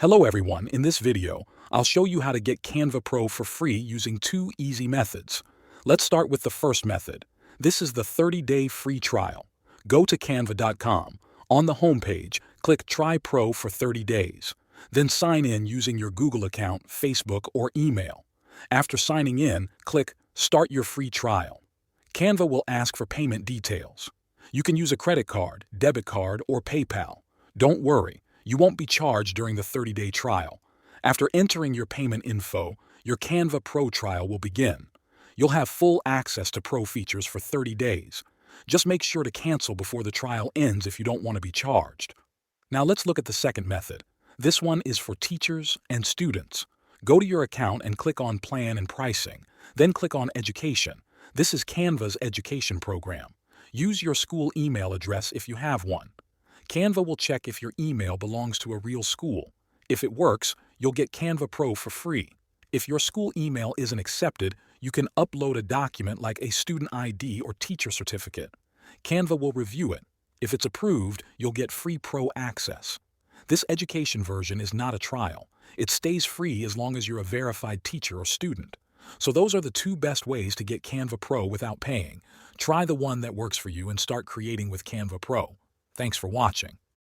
Hello everyone, in this video, I'll show you how to get Canva Pro for free using two easy methods. Let's start with the first method. This is the 30-day free trial. Go to canva.com. On the homepage, click Try Pro for 30 days. Then sign in using your Google account, Facebook, or email. After signing in, click Start Your Free Trial. Canva will ask for payment details. You can use a credit card, debit card, or PayPal. Don't worry. You won't be charged during the 30-day trial. After entering your payment info, your Canva Pro trial will begin. You'll have full access to Pro features for 30 days. Just make sure to cancel before the trial ends if you don't want to be charged. Now let's look at the second method. This one is for teachers and students. Go to your account and click on Plan and Pricing. Then click on Education. This is Canva's education program. Use your school email address if you have one. Canva will check if your email belongs to a real school. If it works, you'll get Canva Pro for free. If your school email isn't accepted, you can upload a document like a student ID or teacher certificate. Canva will review it. If it's approved, you'll get free Pro access. This education version is not a trial. It stays free as long as you're a verified teacher or student. So those are the two best ways to get Canva Pro without paying. Try the one that works for you and start creating with Canva Pro. Thanks for watching.